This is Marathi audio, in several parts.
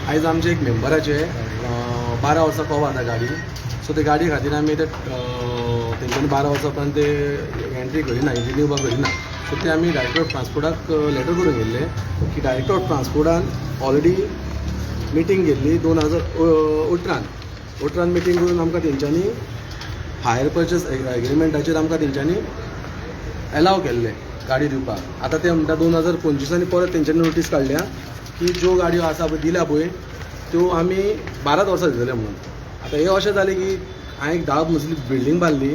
आयज आमचे एक मेंबराचे 12 वर्सां कवर आता गाडी, सो ते गाडी खातीर आमी तेंच्यांनी 12 वर्सां पर्यंत ते एंट्री करिना, रिन्यूवल करिना. सो ते आमी डायरेक्टर ऑफ ट्रान्सपोर्टाक लेटर करून गेल्ले की डायरेक्टर ऑफ ट्रान्सपोर्टान ऑलरेडी मिटींग घेतली 2018 मिटींग करून आमकां तेंच्यांनी हायर पर्चेस एग्रीमेंटाचेर आमकां तेंच्यांनी एलाव केल्ले गाडी दिवपाक. आतां ते म्हणटा 2025 परत तेंच्यांनी नोटीस काडल्या की ज्यो गाडयो आसा पळय दिल्या पळय त्यो आमी 12 वर्सां दितले म्हणून. आतां हे अशें जालें की हांवें 10 मजली बिल्डींग बांदली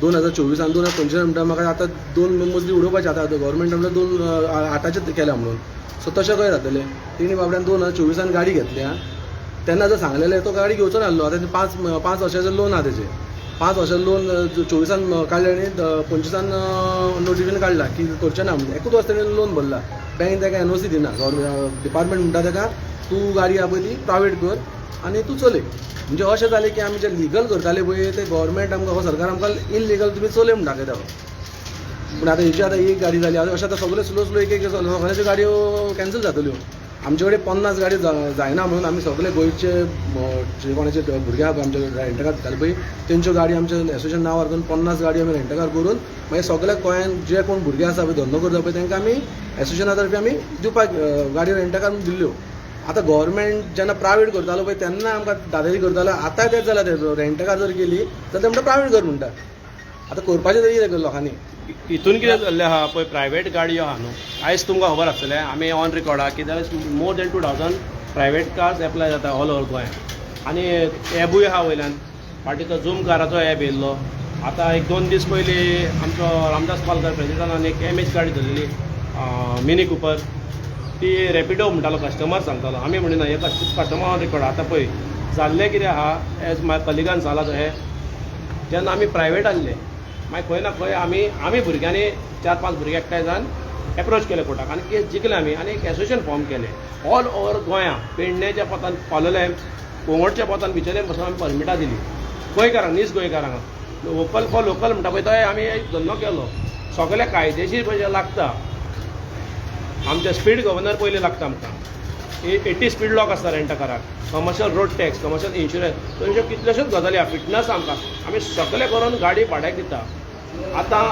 2024 आनी 2025 म्हणटा म्हाका आतां 2 मजली उडोवपाची. आतां गव्हर्मेंट म्हणल्यार 2008 केल्या म्हणून. सो तशें कशें जातलें. तेणी बाबड्यान 2024 गाडी घेतल्या तेन्ना जर सांगलेलें तो गाडी घेवचो नासलो. आतां 5 वर्साचें लोन आहा तेजें. 5 वर्साचें लोन 24 काडलें आनी 25 नोटिफिकेशन काडला की करचें ना म्हणून. एकूच वर्स तेणें लोन भरला. बँक ताका NOC दिना. डिपार्टमेंट म्हणटा ताका तूं गाडी आहा पळय ती प्रायवेट कर आनी तूं चलय. म्हणजे अशें जालें की आमी जे लिगल करताले पळय ते गव्हर्मेंट आमकां हो सरकार आमकां इनलिगल तुमी चलय म्हणून दाखयता. पूण आतां हेची आतां एक गाडी जाली. अशें आतां सगळे स्लो एक सगळ्याच्यो गाडयो कॅन्सल जातल्यो. आमचे कडेन 50 गाडी जायना म्हणून आमी सगळे गोंयचे जे कोणाचे भुरगे आहा आमचे रेंटकार दिताले पळय तेंच्यो गाडी आमच्या एसोसिएशन नांवार करून 50 गाडी आमी रेंटकार करून मागीर सगळ्या गोंयांत जे कोण भुरगे आसा पळय धंदो करता पळय तांकां आमी एसोसिएशना तर्फे आमी दिवपाक गाडयो रेंटकार दिल्ल्यो. आतां गव्हर्मेंट जेन्ना प्रायवेट करतालो पळय तेन्ना आमकां दादागिरी करतालो. आतां तेच जाल्यार ते रेंटकार जर केली जाल्यार ते म्हणटा प्रायवेट कर म्हणटा. आतां करपाचें तरी कितें लोकांनी. हितून कितें जाल्लें आहा पळय प्रायवेट गाडयो आहा न्हू आयज तुमकां खबर आसतलें आमी ऑन रिकॉर्ड आहा की more than 2000 private cars apply जाता ऑल ओवर गोंयांत. आनी एबूय आहा वयल्यान फाटीं तो झूम काराचो एप येयल्लो. आतां 1-2 दीस पयलीं आमचो रामदास पालकर प्रेसिडेंटान एक MH गाडी धरलेली मिनी कुपर. ती रॅपिडो म्हणटालो कस्टमर सांगतालो. आमी म्हणिना हे कस्टमर ऑन रिकॉर्ड. आतां पळय जाल्लें कितें आहा एज म्हाज्या कलिगान सांगला हे जेन्ना आमी प्रायवेट आहले मागीर खंय ना खंय आमी भुरग्यांनी 4-5 भुरगे एकठांय जावन एप्रोच केले कोर्टाक आनी केस जिखले आमी आनी एक एसोसिएशन फॉर्म केलें ऑल ओवर गोंया. पेडणेच्या पोतान पालोलें कोंगोडच्या पोतान बिचोलें पासून आमी परमिटां दिली गोंयकारांक नीज गोंयकारांक. वोकल फॉर लोकल म्हणटा पळय तो आमी एक धंदो केलो. सगळे कायदेशीर पळय लागता. आमचे स्पीड गव्हर्नर पयलीं लागता आमकां. 80 स्पीड लॉक आसता रेंटकाराक. Commercial road tax commercial insurance तश्यो कितल्योश्योच गजाली आहा. फिटनस आमकां आमी सगळे करून गाडी भाड्याक दिता. आतां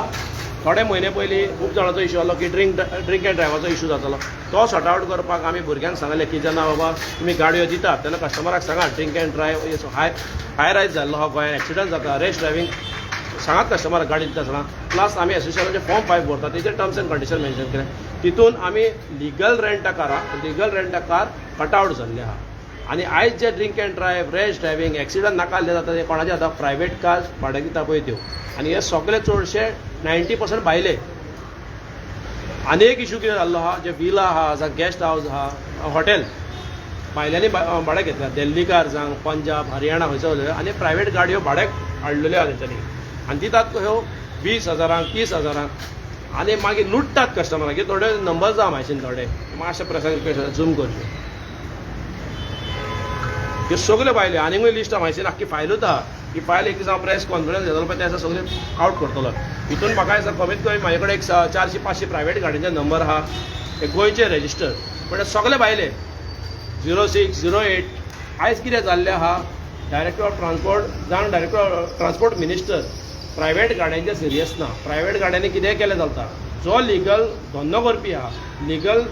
थोडे म्हयने पयलीं खूब जाणांचो इशू आसलो की ड्रिंक एंड ड्रायव्हाचो इशू जातालो. तो सॉर्ट आवट करपाक आमी भुरग्यांक सांगलें की जेन्ना बाबा तुमी गाडयो दितात तेन्ना कस्टमराक सांगात ड्रिंक एंड ड्रायव्ह हाय रायज जाल्लो हो गोंयांत एक्सिडंट जाता रेश ड्रायव्हिंग सांगात कस्टमराक गाडी दिता आसतना. प्लस आमी एसोसिएशनाचे फॉर्म 5 भरता तेजेर टर्म्स एंड कंडिशन मेन्शन केलें. तितून आमी लिगल रेंटकार कट आवट जाल्ले आहा. आनी आयज जे ड्रिंक एंड ड्रायव्ह रेश ड्रायव्हिंग एक्सिडंट नाका जाल्ले जाता ते कोणाचे जाता प्रायवेट कार्स भाड्याक दिता पळय त्यो. आनी हे सगळे चडशे 90% भायले. आनी एक इशू कितें जाल्लो आहा जे विला आहा जावं गेस्ट हावस आहा हॉटेल भायल्यांनी भाड्याक घेतल्या. दिल्लीकार जावं पंजाब हरियाणा खंयसर वयले आनी प्रायवेट गाडयो भाड्याक हाडलेल्यो आहा तेंच्यांनी आनी दितात ह्यो 20,000 30,000 आनी मागीर लुट्टात कस्टमराक. थोडे नंबर जावं मातशें थोडे मातशें प्रसंग झूम करचे. ह्यो सगल्यो भायल्यो. आनीकूय लिस्ट आहा मातशें आख्खी फायलूच आहा. ही फायल एक दिसा प्रेस कॉन्फरन्स घेतलो पळय ते सगळे आउट करतलो. हितून म्हाका दिसता कमीत कमी म्हाजे कडेन एक 400-500 प्रायवेट गाडयांचे नंबर आहा ते गोंयचे रेजिस्टर पण सगळे भायले 06 08. आयज कितें जाल्लें आहा डायरेक्टर ऑफ ट्रान्सपोर्ट जावन director of transport minister private गाड्यांचे सिरियस ना. प्रायवेट गाड्यांनी कितें केलें चलता. जो लिगल धंदो करपी आहा लिगल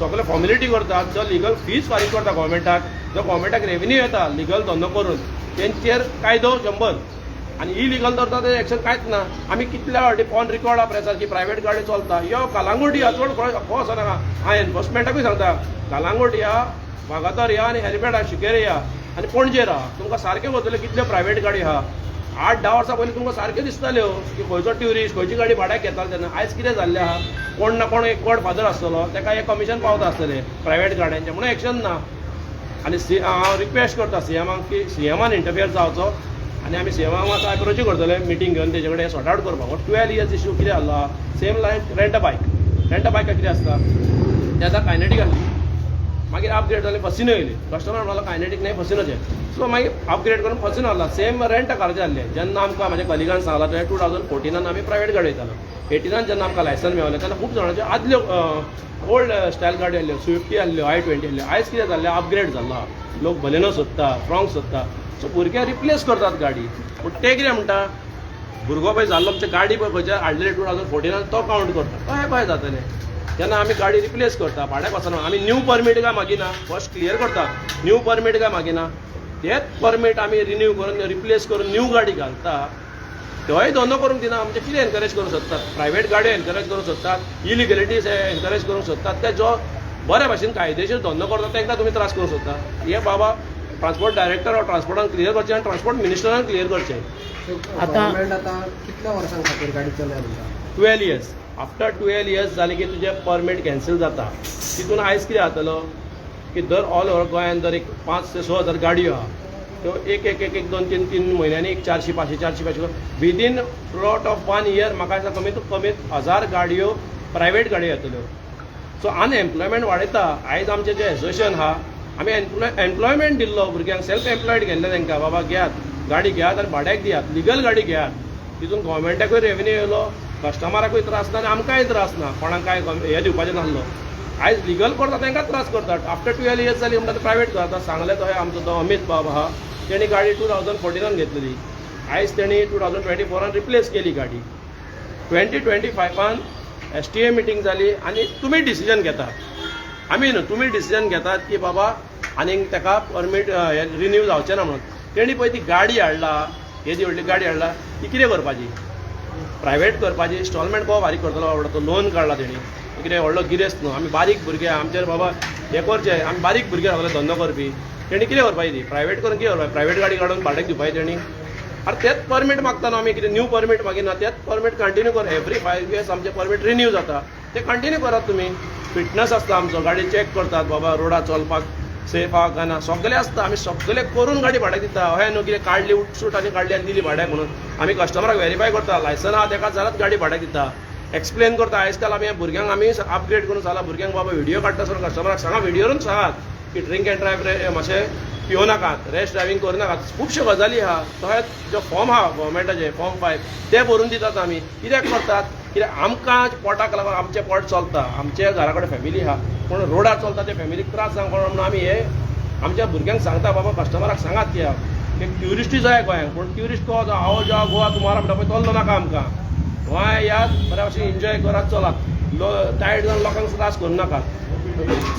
सगळे फॉर्मेलिटी करतात जो लिगल फीज फारीक करता गव्हर्मेंटाक जो गव्हर्मेंटाक रेव्हेन्यू येता लिगल धंदो करून तेंचेर कायदो 100 आनी इलिगल धरता ते एक्शन कांयच ना. आमी कितल्या फावटी ऑन रिकॉर्ड आहा प्रेसार की प्रायवेट गाडी चलता. यो कालांगूट या चड खो आसनाका. हांव एनफोर्समेंटाकूय सांगता कालांगूट या वागातोर या आनी हेलिपॅड शिकेर या आनी पणजेर आहा. तुमकां सारकें वतले कितल्यो प्रायवेट गाडी आहा. 8-10 वर्सां पयलीं तुमकां सारक्यो दिसताल्यो की खंयचो ट्युरिस्ट खंयची गाडी भाड्याक घेतालो तेन्ना. आयज कितें जाल्लें आहा कोण ना कोण एक गॉडफादर आसतलो ताका एक कमिशन पावता आसतलें प्रायवेट गाड्यांचें म्हणून एक्शन ना. आनी हांव रिक्वेस्ट करता सीएमाक की सीएमान इंटरफियर जावचो आनी आमी सीएमाक मातसो एप्रोची करतले मिटींग घेवन तेजे कडेन सॉर्ट आवट करपाक. 12 इयर्स इशू कितें जाल्लो आहा same like rent a bike कितें आसता ते आतां कायनेटीक आसली मागीर अपग्रेड जालें फसिनो येयली कस्टमर म्हणलो कायनेटीक नाही फसिनोचे सो मागीर अपग्रेड करून फसिनो आहला सेम रेंट कारचे आहले जेन्ना आमकां म्हाज्या कलिगान सांगला ते 2014 आमी प्रायवेट गाडी वयतालो 18 जेन्ना आमकां लायसन मेळ्ळें तेन्ना खूब जाणांच्यो आदल्यो ओल्ड स्टायल गाडी आहल्यो स्विफ्टी आहल्यो i20 आहल्यो आयज कितें जाल्लें अपग्रेड जाला लोक बलेनो सोदता फ्रॉंक सोदता सो भुरगे रिप्लेस करतात गाडी पूण ते कितें म्हणटा भुरगो पळय जाल्लो आमची गाडी पळय खंयच्या हाडलेली 2014 तो कावंट करता कशें कशें जातलें तेन्ना आमी गाडी रिप्लेस करता भाड्याक वचना आमी न्यू परमीट काय मागिना फर्स्ट क्लियर करता न्यू परमीट काय मागिना तेच परमीट आमी रिन्यू करून रिप्लेस करून न्यू गाडी घालता तोय धंदो करूंक दिना आमचे कितें एनकरेज करूंक सोदतात प्रायवेट गाडयो एनकरेज करूंक सोदतात इलिगलिटीज एनकरेज करूंक सोदतात ते जो बऱ्या भशेन कायदेशीर धंदो करता तांकां तुमी त्रास करूंक सोदता हे बाबा ट्रान्सपोर्ट डायरेक्टर ऑर ट्रान्सपोर्टान क्लियर करचें आनी ट्रान्सपोर्ट मिनिस्टरान क्लियर करचें आता कितल्या वर्सां खातीर गाडी चलया म्हणटा 12 years आफ्टर 12 years जालें की तुजें परमीट कॅन्सील जाता तितून आयज कितें जातलो की दर ऑल ओव्हर गोंयान दर एक 5 ते 6 हजार गाडयो आहा त्यो एक 2-3 म्हयन्यांनी एक 400-500 विदीन प्लॉट ऑफ 1 year म्हाका दिसता कमीत कमीत 1000 गाडयो प्रायवेट गाडयो येतल्यो सो अनएम्प्लॉयमेंट वाडयता आयज आमचें जें एसोसिएशन आहा आमी एम्प्लॉयमेंट दिल्लो भुरग्यांक सेल्फ एम्प्लॉयड केल्ले तांकां बाबा घेयात गाडी घेयात आनी भाड्याक दियात लिगल गाडी घेयात तितून गोवोरमेंटाकूय रेवेन्यू येयलो कस्टमराकूय त्रास ना आनी आमकांय त्रास ना कोणाक काय हे दिवपाचें नासलो आयज लिगल करता तांकां त्रास करतात आफ्टर 12 years जाली म्हणटा प्रायवेट करता सांगले तो आमचो तो अमित बाब आहा तेणी गाडी 2014 घेतलेली आयज तेणी 2024 रिप्लेस केली गाडी 2025 STA मिटींग जाली आनी तुमी डिसिजन घेतात आमी न्हू तुमी डिसिजन घेतात की बाबा आनीक ताका परमीट रिन्यू जावचें ना म्हणून तेणी पळय ती गाडी हाडला येदी व्हडली गाडी हाडला ती कितें करपाची प्रायवेट करपाची इन्स्टॉलमेंट को फारीक करतलो बाबा तो लोन काडला तेणी कितें व्हडलो गिरेस्त न्हू आमी बारीक भुरगे आमचेर बाबा हें करचें आमी बारीक भुरगे सगळे धंदो करपी तेणी कितें करपाची ती प्रायवेट करून कितें करपाची प्रायवेट गाडी काडून भाड्याक दिवपाची तेणी अरे तेच परमीट मागता न्हू आमी कितें न्यू परमीट मागिना तेच परमीट कंटिन्यू कर एवरी 5 years आमचें परमीट रिन्यू जाता ते कंटिन्यू करात तुमी फिटनस आसता आमचो गाडी चॅक करतात बाबा रोडार चलपाक सेफ आहा काय ना सगळे आसता आमी सगळे करून गाडी भाड्याक दिता अशें न्हू कितें काडली उठसूट आनी काडली आनी दिली भाड्याक म्हणून आमी कस्टमराक व्हेरीफाय करता लायसन आहा तेका जाल्यार गाडी भाड्याक दिता एक्सप्लेन करता आयज काल आमी भुरग्यांक आमी अपग्रेड करून जाला भुरग्यांक बाबा व्हिडिओ काडटा सर कस्टमराक सांगा व्हिडिओरून सांगात की ड्रिंक एंड ड्रायव्ह मातशें पिवं नाकात रॅश ड्रायव्हिंग करूं नाकात खुबश्यो गजाली आहा तशेंच जो फॉर्म आहा गव्हर्मेंटाचे फॉर्म 5 ते भरून दितात आमी कित्याक करतात कित्याक आमकां पोटाक लागून आमचें पोट चलता आमच्या घरा कडेन फॅमिली आहा पूण रोडार चलता ते फॅमिलीक त्रास जावंक म्हणून आमी हे आमच्या भुरग्यांक सांगता बाबा कस्टमराक सांगात की ट्युरिस्टूय जाय गोंयांत पूण ट्युरिस्ट को आओ जाओ गोवा तुम्हाला म्हणटा पळय तोल्लो नाका आमकां गोंया यात बऱ्या भशेन एन्जॉय करात चलात टायर्ड जावन लोकांक त्रास करूं नाकात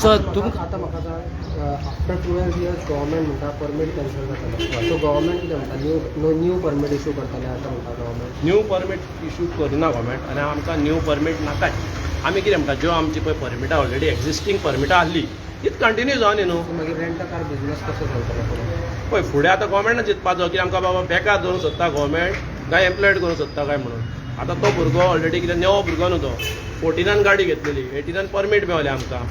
सो तुमकां आतां म्हाका सांग आफ्टर 12 years गव्हर्मेंट म्हणटा परमीट कॅन्सल जातलो सो गव्हर्मेंट कितें म्हणटा न्यू परमीट इशू करतले आतां म्हणटा गव्हर्मेंट न्यू परमीट इशू करिना गव्हर्मेंट आनी आमकां न्यू परमीट नाकाय आमी कितें म्हणटा ज्यो आमची पळय परमिटां ऑलरेडी एक्झिस्टींग परमिटां आहली तीच कंटिन्यू जावनी न्हू मागीर रेंट कार बिजनेस कसो चलतलो फुडें पळय फुडें आतां गव्हर्मेंटान चिंतपाचो की आमकां बाबा बेकार दवरूंक सोदता गव्हर्मेंट काय एम्प्लॉयड करूंक सोदता काय म्हणून आतां तो भुरगो ऑलरेडी कितें नेवो भुरगो न्हू तो 14 गाडी घेतलेली 18 परमीट मेळ्ळें आमकां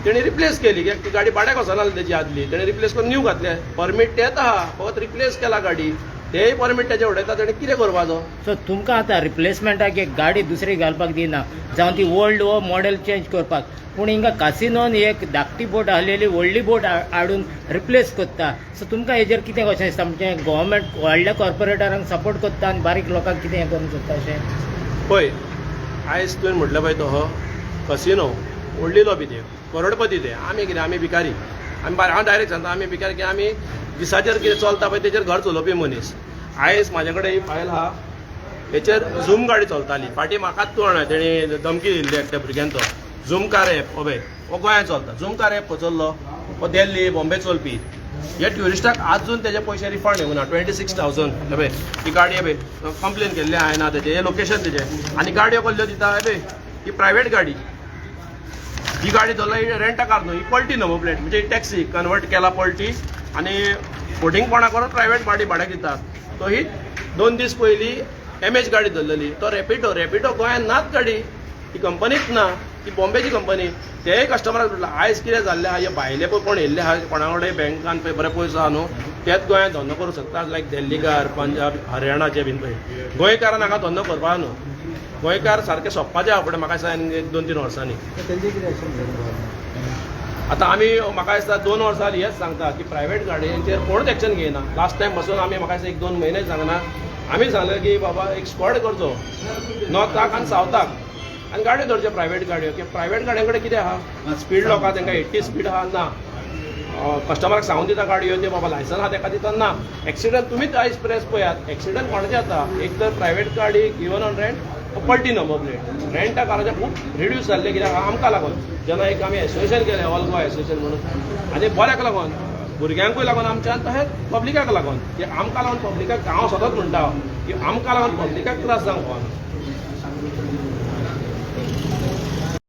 तेणी रिप्लेस केली कित्याक ती गाडी भाड्याक वचना तेजी आदली तेणी रिप्लेस करून न्यू घातले परमीट तेच आहा फकत रिप्लेस केला गाडी तेय परमीट तेजे उडयता तेणी कितें करपाचो सो तुमकां आतां रिप्लेसमेंटाक एक गाडी दुसरी घालपाक दिना जावं ती ओल्ड वो मॉडेल चेंज करपाक पूण हिंगा कासिनोन एक धाकटी बोट आहलेली व्हडली बोट हाडून रिप्लेस करता सो तुमकां हेजेर कितें कशें दिसता म्हणजे गव्हर्मेंट व्हडल्या कॉर्पोरेटरांक सपोर्ट करता आनी बारीक लोकांक कितें हें करूंक सोदता अशें पळय आयज तुवें म्हटलें पळय तो कसिनो व्हडली लॉबी ते करोडपती ते आमी कितें आमी भिकारी आमी हांव डायरेक्ट सांगता आमी भिकारी की आमी दिसाचेर कितें चलता पळय तेजेर घर चलोवपी मनीस आयज म्हाजे कडेन ही फायल आहा हेचेर झूम गाडी चलताली फाटीं म्हाकाच तूं हाडा तेणी धमकी दिल्ली एकट्या भुरग्यान तो झूम कार एप हो गोंयांत चलता झूम कार एप चल्लो हो दिल्ली बॉम्बे चलपी हे ट्युरिस्टाक आजून तेजे पयशे रिफंड येवना 26,000 हे ही गाडी हे कंप्लेन केल्ली हांवें ना तेजें हे लोकेशन तेजें आनी गाडयो कसल्यो दिता हे ही प्रायवेट गाडी ही गाडी धरला ही रेंटा कार न्हू ही पलटी नंबर प्लेट म्हणजे टॅक्सी कन्वर्ट केला पलटी आनी फोर्डिंग कोणा करून प्रायवेट गाडी भाड्याक दितात तो ही 2 दीस पयलीं MH गाडी धरलेली तो रॅपिडो गोंयांत नाच गाडी ही कंपनीच ना ती बॉम्बेची कंपनी तेय कस्टमराक म्हटलं आयज कितें जाल्लें आहा हे भायले पळय कोण येयल्ले आहा कोणा कडेन बँकान पळय बरे पयसो आहा न्हू तेच गोंयांत धंदो करूंक शकता लायक दिल्लीकार पंजाब हरियाणाचे बीन पळय गोंयकारांक हांगा धंदो करपा न्हू गोंयकार सारके सोंपपाचे आहा फुडें म्हाका दिसता 1-2-3 वर्सांनी तेंची कितें एक्शन घेतली आतां आमी म्हाका दिसता 2 वर्सां जालीं हेच सांगता की प्रायवेट गाडयांचेर कोणूच एक्शन घेयना. लास्ट टायम पासून आमी म्हाका दिसता 1-2 म्हयने सांगना. आमी सांगलें की बाबा एक स्क्वॉड करचो नॉर्थाक आनी सावथाक आनी गाडयो धरच्यो प्रायवेट गाडयो. की प्रायवेट गाडयां कडेन कितें आहा, स्पीड लॉक तांकां 80 स्पीड आहा ना, कस्टमराक सांगून दिता गाडयो ते बाबा लायसन आहा ताका दिता ना. एक्सिडंट तुमीच आयज प्रेस पळयात, एक्सिडंट कोणाचे जाता, एक तर प्रायवेट गाडी गिवन ऑन रेंट पलटी नंबर प्लेट. रेंटा काराचे खूब रिड्यूस जाल्ले कित्याक आमकां लागून जेन्ना एक आमी एसोसिएशन केलें ऑल गोवा एसोसिएशन म्हणून, आनी बऱ्याक लागून भुरग्यांकूय लागून आमच्या तशेंच पब्लिकाक लागून की आमकां लागून पब्लिकाक हांव सदांच म्हणटा की आमकां लागून पब्लिकाक त्रास जावंक फावना.